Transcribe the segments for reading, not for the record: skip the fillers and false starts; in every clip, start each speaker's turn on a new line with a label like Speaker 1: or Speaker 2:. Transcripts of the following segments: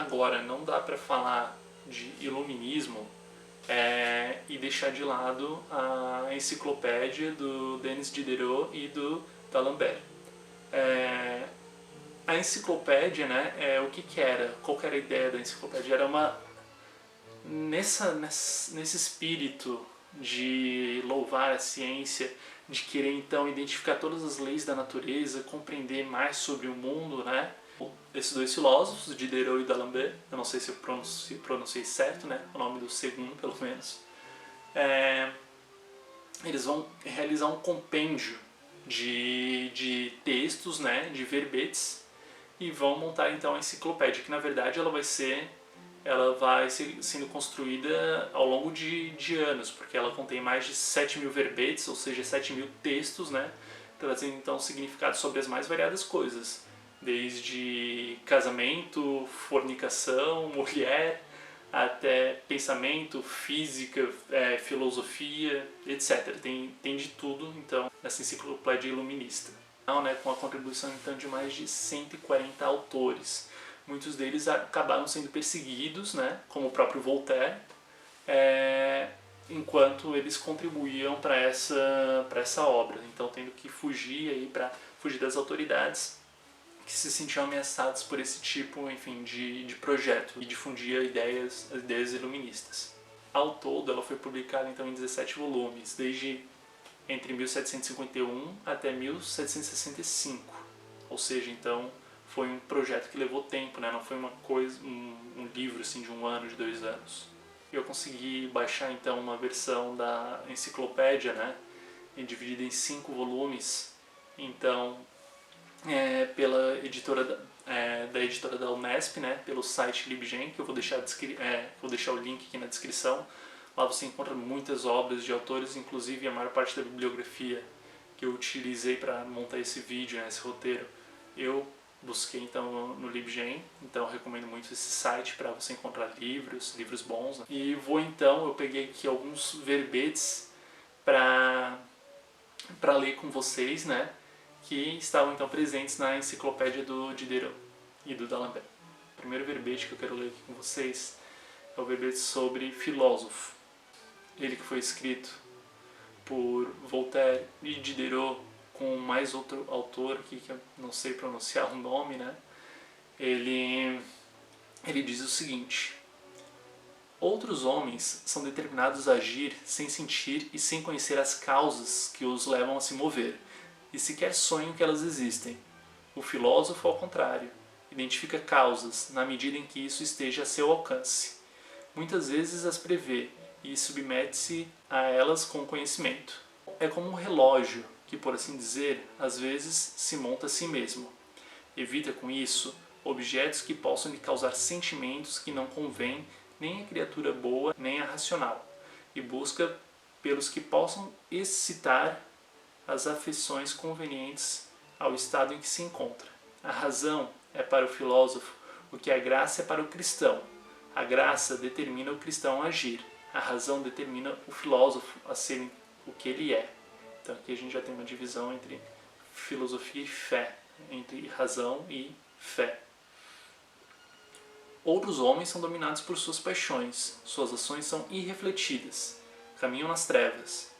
Speaker 1: Agora, não dá para falar de iluminismo e deixar de lado a enciclopédia do Denis Diderot e do D'Alembert. A enciclopédia, né, o que era? Qual que era a ideia da enciclopédia? Era nesse espírito de louvar a ciência, de querer então identificar todas as leis da natureza, compreender mais sobre o mundo, né? Esses dois filósofos, Diderot e D'Alembert, eu não sei se eu pronunciei certo, né? O nome do segundo, pelo menos. Eles vão realizar um compêndio de textos, né? De verbetes, e vão montar então a enciclopédia, que na verdade ela vai sendo construída ao longo de anos, porque ela contém mais de 7.000 verbetes, ou seja, 7.000 textos, né, trazendo então significados sobre as mais variadas coisas, desde casamento, fornicação, mulher, até pensamento, física, filosofia, etc. Tem de tudo, então, nessa enciclopédia iluminista. Né, com a contribuição então de mais de 140 autores. Muitos deles acabaram sendo perseguidos, né, como o próprio Voltaire, enquanto eles contribuíam para essa obra. Então, tendo que fugir para fugir das autoridades que se sentiam ameaçadas por esse tipo, enfim, de projeto e difundia as ideias iluministas. Ao todo, ela foi publicada então em 17 volumes, desde entre 1751 até 1765, ou seja, então foi um projeto que levou tempo, né? Não foi um livro assim de 1 ano, de 2 anos. Eu consegui baixar então uma versão da enciclopédia, né? Dividida em 5 volumes, então pela editora da editora da Unesp, né? Pelo site Libgen, que eu vou deixar o link aqui na descrição. Lá você encontra muitas obras de autores, inclusive a maior parte da bibliografia que eu utilizei para montar esse vídeo, né, esse roteiro. Eu busquei então no Libgen, então eu recomendo muito esse site para você encontrar livros bons. Né? E eu peguei aqui alguns verbetes para ler com vocês, né, que estavam então presentes na enciclopédia do Diderot e do D'Alembert. O primeiro verbete que eu quero ler aqui com vocês é o verbete sobre filósofo. Ele que foi escrito por Voltaire e Diderot com mais outro autor aqui que eu não sei pronunciar o nome, né? Ele diz o seguinte: outros homens são determinados a agir sem sentir e sem conhecer as causas que os levam a se mover, e sequer sonham que elas existem. O filósofo, ao contrário, identifica causas na medida em que isso esteja a seu alcance. Muitas vezes as prevê e submete-se a elas com conhecimento. É como um relógio que, por assim dizer, às vezes se monta a si mesmo. Evita com isso objetos que possam lhe causar sentimentos que não convêm nem à criatura boa nem à racional, e busca pelos que possam excitar as afeições convenientes ao estado em que se encontra. A razão é para o filósofo o que a graça é para o cristão. A graça determina o cristão a agir. A razão determina o filósofo a ser o que ele é. Então aqui a gente já tem uma divisão entre filosofia e fé, entre razão e fé. Outros homens são dominados por suas paixões. Suas ações são irrefletidas. Caminham nas trevas.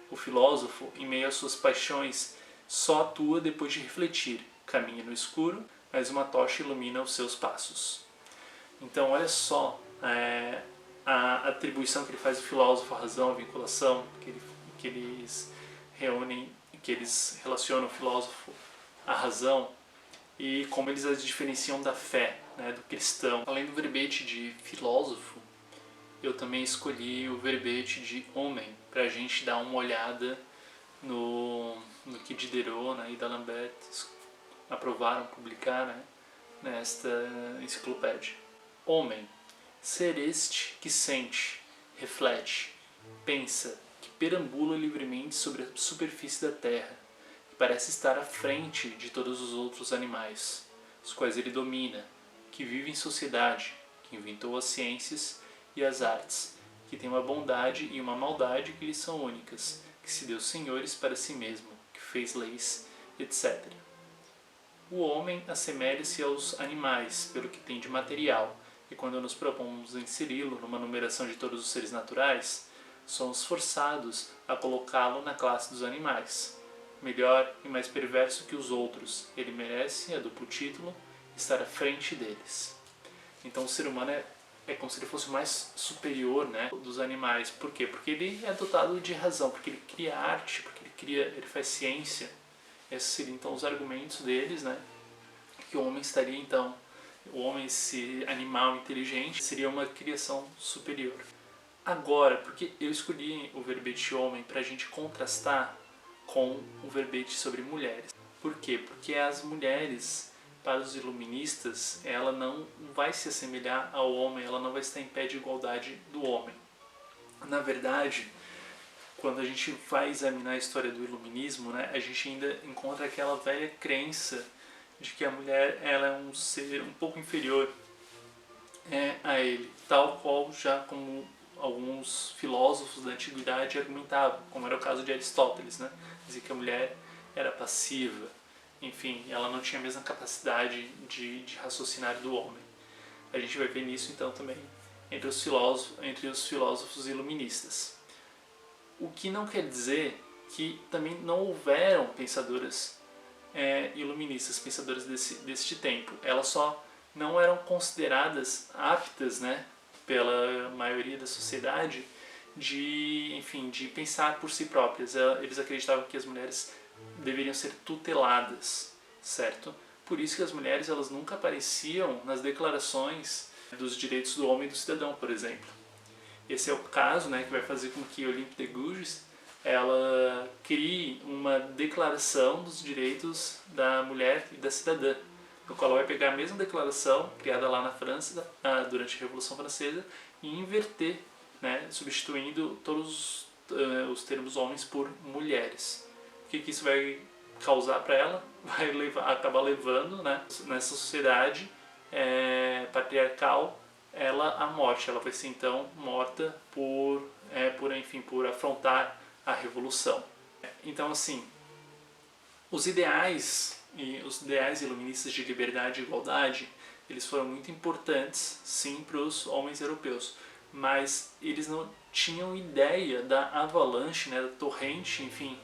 Speaker 1: O filósofo, em meio às suas paixões, só atua depois de refletir. Caminha no escuro, mas uma tocha ilumina os seus passos. Então, olha só a atribuição que ele faz do filósofo à razão, a vinculação que eles reúnem, que eles relacionam o filósofo à razão e como eles as diferenciam da fé, né, do cristão. Além do verbete de filósofo, eu também escolhi o verbete de homem, para a gente dar uma olhada no que Diderot, né, e D'Alembert aprovaram publicar, né, nesta enciclopédia. Homem, ser este que sente, reflete, pensa, que perambula livremente sobre a superfície da terra, que parece estar à frente de todos os outros animais, os quais ele domina, que vive em sociedade, que inventou as ciências e as artes, que tem uma bondade e uma maldade que lhe são únicas, que se deu senhores para si mesmo, que fez leis, etc. O homem assemelha-se aos animais pelo que tem de material, e quando nos propomos inseri-lo numa numeração de todos os seres naturais, somos forçados a colocá-lo na classe dos animais. Melhor e mais perverso que os outros, ele merece, a duplo título, estar à frente deles. Então o ser humano é como se ele fosse o mais superior, né, dos animais. Por quê? Porque ele é dotado de razão, porque ele cria arte, porque ele faz ciência. Esses seriam então os argumentos deles, né, que o homem estaria então, o homem, esse animal inteligente, seria uma criação superior. Agora, porque eu escolhi o verbete homem para a gente contrastar com o verbete sobre mulheres. Por quê? Porque as mulheres, para os iluministas, ela não vai se assemelhar ao homem, ela não vai estar em pé de igualdade do homem. Na verdade, quando a gente vai examinar a história do iluminismo, né, a gente ainda encontra aquela velha crença de que a mulher ela é um ser um pouco inferior a ele, tal qual já como alguns filósofos da antiguidade argumentavam, como era o caso de Aristóteles, né? Dizia que a mulher era passiva, enfim, ela não tinha a mesma capacidade de raciocinar do homem. A gente vai ver nisso então também entre os filósofos iluministas. O que não quer dizer que também não houveram pensadoras iluministas, pensadoras deste tempo. Elas só não eram consideradas aptas, né, pela maioria da sociedade de pensar por si próprias. Eles acreditavam que as mulheres deveriam ser tuteladas, certo? Por isso que as mulheres elas nunca apareciam nas declarações dos direitos do homem e do cidadão, por exemplo. Esse é o caso, né, que vai fazer com que Olympe de Gouges ela crie uma declaração dos direitos da mulher e da cidadã, no qual ela vai pegar a mesma declaração criada lá na França durante a Revolução Francesa e inverter, né, substituindo todos os termos homens por mulheres. O que isso vai causar para ela? Vai acabar levando, né, nessa sociedade patriarcal ela à morte. Ela vai ser então morta por afrontar a revolução. Então, assim, os ideais iluministas de liberdade e igualdade, eles foram muito importantes, sim, para os homens europeus, mas eles não tinham ideia da avalanche, né, da torrente, enfim,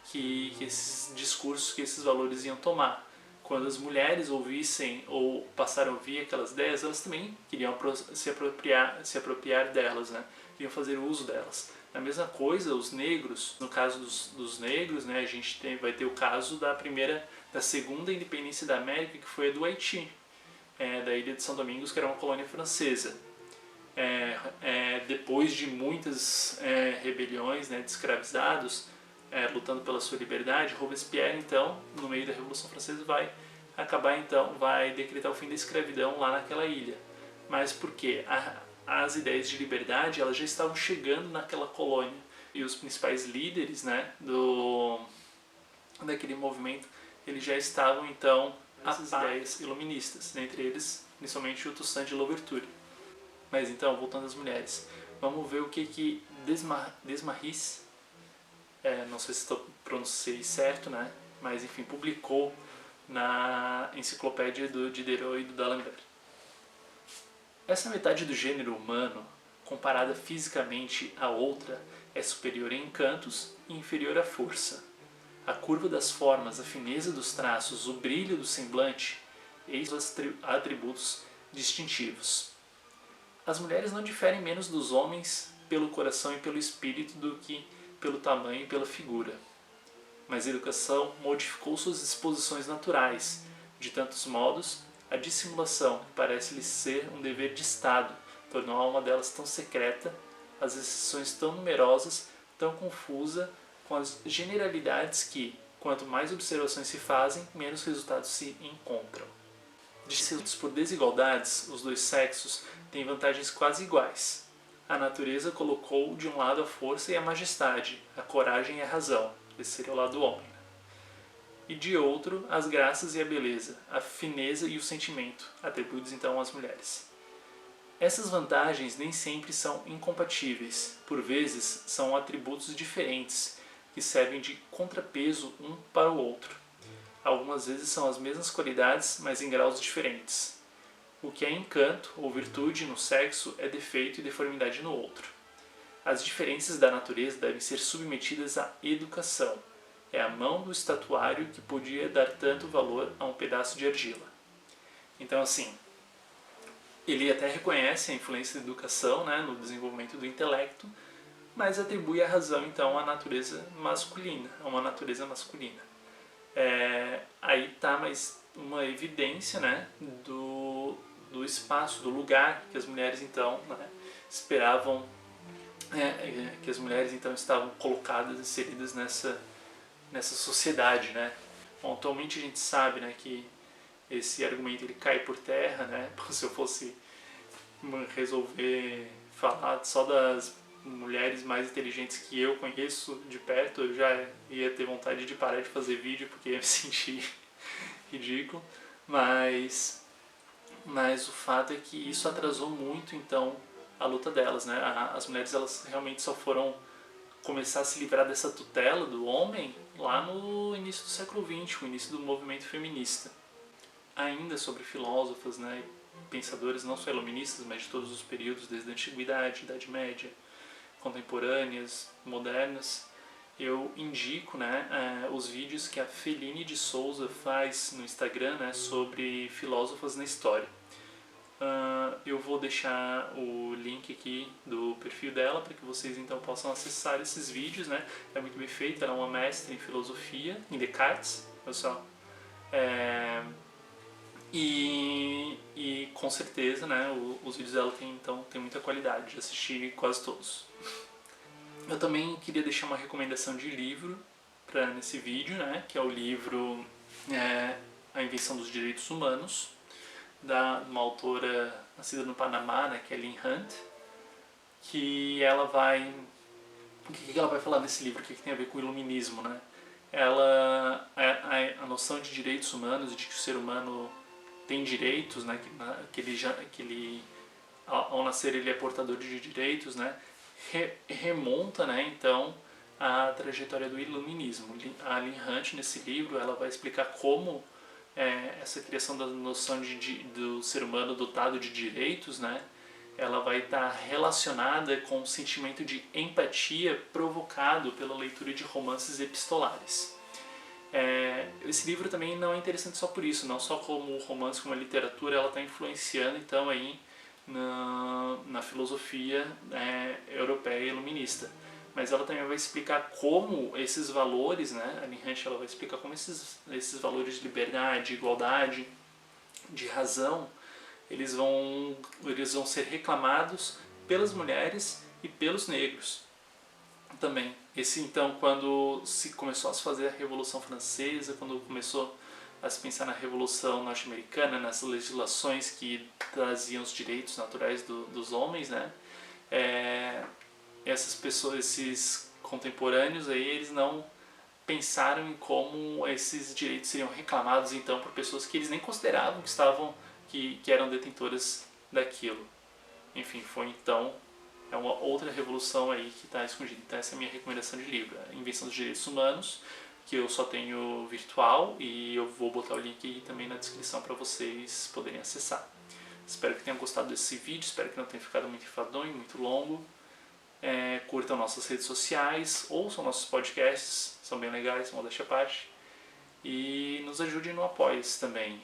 Speaker 1: que esses discursos, que esses valores iam tomar. Quando as mulheres ouvissem ou passaram a ouvir aquelas ideias, elas também queriam se apropriar delas, né? Queriam fazer uso delas. A mesma coisa, os negros, no caso dos negros, né, a gente vai ter o caso da segunda independência da América, que foi a do Haiti, da ilha de São Domingos, que era uma colônia francesa. Depois de muitas rebeliões, né, de escravizados, lutando pela sua liberdade, Robespierre, então, no meio da Revolução Francesa, vai decretar o fim da escravidão lá naquela ilha. Mas por quê? As ideias de liberdade elas já estavam chegando naquela colônia e os principais líderes, né, daquele movimento eles já estavam então essas ideias iluministas, entre eles principalmente o Toussaint de Louverture. Mas então, voltando às mulheres, vamos ver o que Desmarres, não sei se pronunciei certo, né, mas enfim, publicou na enciclopédia do Diderot e do D'Alembert. Essa metade do gênero humano, comparada fisicamente à outra, é superior em encantos e inferior à força. A curva das formas, a fineza dos traços, o brilho do semblante, eis os atributos distintivos. As mulheres não diferem menos dos homens pelo coração e pelo espírito do que pelo tamanho e pela figura. Mas a educação modificou suas disposições naturais, de tantos modos. A dissimulação, que parece-lhes ser um dever de Estado, tornou a alma delas tão secreta, as exceções tão numerosas, tão confusa, com as generalidades que, quanto mais observações se fazem, menos resultados se encontram. Distintos por desigualdades, os dois sexos têm vantagens quase iguais. A natureza colocou de um lado a força e a majestade, a coragem e a razão, esse seria o lado do homem, e de outro as graças e a beleza, a fineza e o sentimento, atribuídos então às mulheres. Essas vantagens nem sempre são incompatíveis, por vezes são atributos diferentes, que servem de contrapeso um para o outro. Algumas vezes são as mesmas qualidades, mas em graus diferentes. O que é encanto ou virtude no sexo é defeito e deformidade no outro. As diferenças da natureza devem ser submetidas à educação. É a mão do estatuário que podia dar tanto valor a um pedaço de argila. Então, assim, ele até reconhece a influência da educação, né, no desenvolvimento do intelecto, mas atribui a razão, então, à natureza masculina, a uma natureza masculina. Aí está mais uma evidência, né, do espaço, do lugar que as mulheres, então, né, esperavam, que as mulheres, então, estavam colocadas, inseridas nessa sociedade, né. Bom, atualmente a gente sabe, né, que esse argumento ele cai por terra, né. Se eu fosse resolver falar só das mulheres mais inteligentes que eu conheço de perto, eu já ia ter vontade de parar de fazer vídeo porque ia me sentir ridículo, mas o fato é que isso atrasou muito, então, a luta delas, né? As mulheres, elas realmente só foram começar a se livrar dessa tutela do homem lá no início do século XX, o início do movimento feminista. Ainda sobre filósofas, né, pensadores não só iluministas, mas de todos os períodos, desde a Antiguidade, Idade Média, contemporâneas, modernas, eu indico, né, os vídeos que a Feline de Souza faz no Instagram, né, sobre filósofas na história. Eu vou deixar o link aqui do perfil dela para que vocês então possam acessar esses vídeos, né? É muito bem feito, ela é uma mestre em filosofia, em Descartes, pessoal. E com certeza, né, os vídeos dela tem muita qualidade, de assistir quase todos. Eu também queria deixar uma recomendação de livro nesse vídeo, né, que é o livro A Invenção dos Direitos Humanos, de uma autora nascida no Panamá, né, que é Lynn Hunt, que ela vai... O que ela vai falar nesse livro? O que tem a ver com o iluminismo, né? A noção de direitos humanos, de que o ser humano tem direitos, né, que ele ao nascer ele é portador de direitos, né, remonta, né, então a trajetória do iluminismo. A Lynn Hunt, nesse livro, ela vai explicar como essa criação da noção do ser humano dotado de direitos, né, ela vai estar relacionada com o sentimento de empatia provocado pela leitura de romances epistolares. Esse livro também não é interessante só por isso, não só como romance, como a literatura, ela está influenciando então aí na filosofia europeia iluminista. Mas ela também vai explicar como esses valores, né, a Lynn Hunt, ela vai explicar como esses valores de liberdade, igualdade, de razão, eles vão ser reclamados pelas mulheres e pelos negros também. Então, quando se começou a se fazer a Revolução Francesa, quando começou a se pensar na Revolução Norte-Americana, nas legislações que traziam os direitos naturais dos homens, né? Essas pessoas, esses contemporâneos aí, eles não pensaram em como esses direitos seriam reclamados então por pessoas que eles nem consideravam que eram detentoras daquilo. Enfim, foi então uma outra revolução aí que está escondida. Então essa é a minha recomendação de livro, A Invenção dos Direitos Humanos, que eu só tenho virtual e eu vou botar o link aí também na descrição para vocês poderem acessar. Espero que tenham gostado desse vídeo, espero que não tenha ficado muito enfadonho, muito longo. Curtam nossas redes sociais, ouçam nossos podcasts, são bem legais, modéstia à parte. E nos ajudem no Apoia-se também.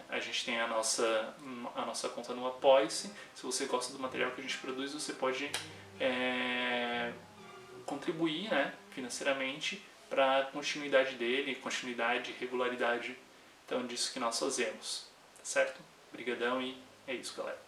Speaker 1: A gente tem a nossa conta no Apoia-se. Se você gosta do material que a gente produz, você pode contribuir, né, financeiramente para a continuidade dele, continuidade e regularidade então, disso que nós fazemos. Tá certo? Obrigadão e é isso, galera.